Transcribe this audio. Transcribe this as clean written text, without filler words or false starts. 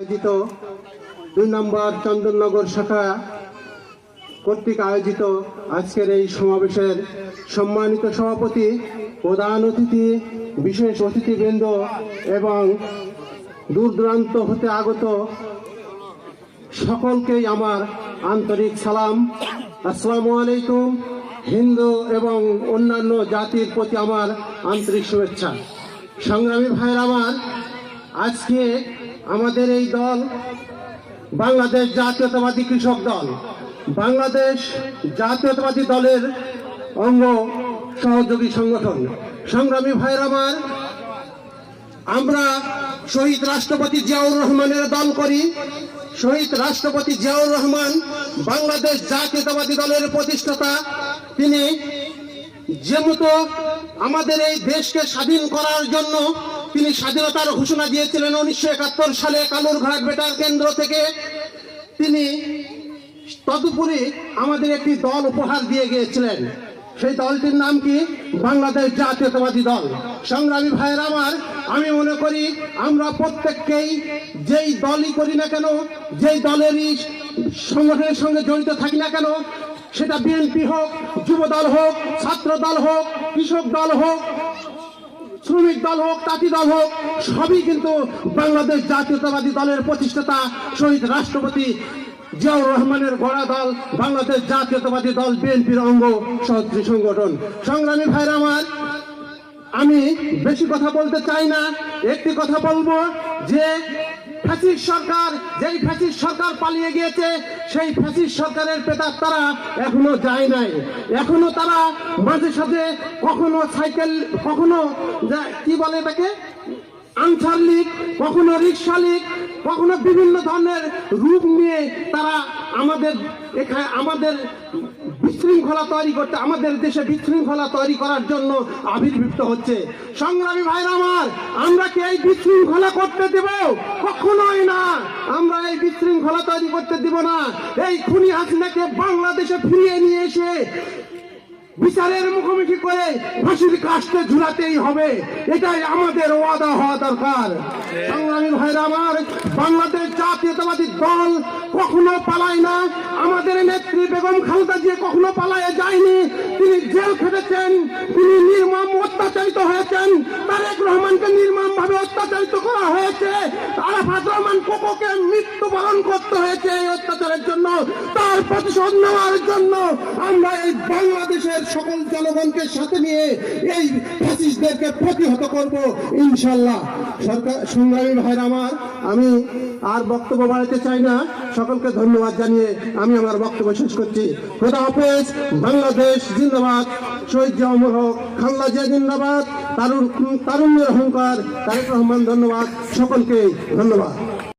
আয়োজিত 2 নম্বর চন্দননগর শাখা কর্তৃক আয়োজিত আজকের এই সমাবেশের সম্মানিত সভাপতি, প্রধান অতিথি, বিশেষ অতিথিবৃন্দ এবং দূর দূরান্ত হতে আগত সকলকেই আমার আন্তরিক সালাম। আসসালামু আলাইকুম। হিন্দু এবং অন্যান্য জাতির প্রতি আমার আন্তরিক শুভেচ্ছা। সংগ্রামী ভাইয়ের আমার, আজকে আমাদের এই দল বাংলাদেশ জাতীয়তাবাদী কৃষক দল, বাংলাদেশ জাতীয়তাবাদী দলের অঙ্গ সহযোগী সংগঠন। সংগ্রামী ভাইয়ের আমার, আমরা শহীদ রাষ্ট্রপতি জিয়াউর রহমানের দল করি। শহীদ রাষ্ট্রপতি জিয়াউর রহমান বাংলাদেশ জাতীয়তাবাদী দলের প্রতিষ্ঠাতা। তিনি যেমতো আমাদের এই দেশকে স্বাধীন করার জন্য তিনি স্বাধীনতার ঘোষণা দিয়েছিলেন 1971 সালে কালুরঘাট বেতার কেন্দ্র থেকে, তিনি তদুপরি আমাদের একটি দল উপহার দিয়ে গিয়েছিলেন। সেই দলটির নাম কি? বাংলাদেশ জাতীয়তাবাদী দল। সংগ্রামী ভাইয়ের আমার, আমি মনে করি আমরা প্রত্যেককেই যেই দলই করি না কেন, যেই দলেরই সংগঠনের সঙ্গে জড়িত থাকি না কেন, সেটা বিএনপি হোক, যুব দল হোক, ছাত্র দল হোক, কৃষক দল হোক, শ্রমিক দল হোক, তাঁতি দল হোক, সবই কিন্তু বাংলাদেশ জাতীয়তাবাদী দলের প্রতিষ্ঠাতা শহীদ রাষ্ট্রপতি জিয়াউর রহমানের গড়া দল বাংলাদেশ জাতীয়তাবাদী দল, বিএনপির অঙ্গ সহযোগী সংগঠন। সংগ্রামী ভাইরা আমার, আমি বেশি কথা বলতে চাই না, একটি কথা বলবো যে ফ্যাসিস্ট সরকার, যেই ফ্যাসিস্ট সরকার পালিয়ে গিয়েছে, সেই ফ্যাসিস্ট সরকারের প্রেতাত্মারা এখনো যায় নাই। এখনো তারা মাঝে সাঝে কখনো সাইকেল, কখনো কি বলে এটাকে আনসার লীগ, কখনো রিক্সা লীগ, কখনো বিভিন্ন ধরনের রূপ নিয়ে তারা আমাদের বিশৃঙ্খলা তৈরি করতে, আমাদের দেশে বিশৃঙ্খলা তৈরি করার জন্য আবির্ভূত হচ্ছে। সংগ্রামী ভাইরা আমার, আমরা কি এই বিশৃঙ্খলা করতে দেব? কখনোই না। আমরা এই বিশৃঙ্খলা তৈরি করতে দিব না। এই খুনি হাসিনাকে বাংলাদেশে ফিরিয়ে নিয়ে এসে বিচারের মুখোমুখি করে ফাঁসির কাস্টে ঝুলাতেই হবে। এটাই আমাদের ওয়াদা হওয়া দরকার। সংগ্রামী ভাইরা আমার, বাংলাদেশ জাতীয়তাবাদী দল কখনো পালায় না। আমাদের নেত্রী বেগম খালেদা জিয়া কখনো পালায় যায়নি। তিনি জেল খেটেছেন, তিনি নির্মম অত্যাচারিত হয়েছেন। তারেক রহমানকে নির্মম ভাবে অত্যাচারিত করা হয়েছে। আরাফাত রহমান কোকোকে মৃত্যুবরণ করতে হয়েছে এই অত্যাচারের জন্য। তার প্রতিশোধ নেওয়ার জন্য আমরা এই বাংলাদেশের সকল জনগণকে সাথে নিয়ে এই ফ্যাসিস্টদেরকে প্রতিহত করব ইনশাআল্লাহ। সংগ্রামী ভাইরা আমার, আমি আর বক্তব্য বাড়াতে চাই না। সকলকে ধন্যবাদ জানিয়ে আমি আমার বক্তব্য শেষ করছি। খোদা হাফেজ। বাংলাদেশ জিন্দাবাদ। শহীদ জিয়া অমর হোক। খালেদা জিয়া জিন্দাবাদ। তারুণ্যের অহংকার তারেক রহমান। ধন্যবাদ সকলকে, ধন্যবাদ।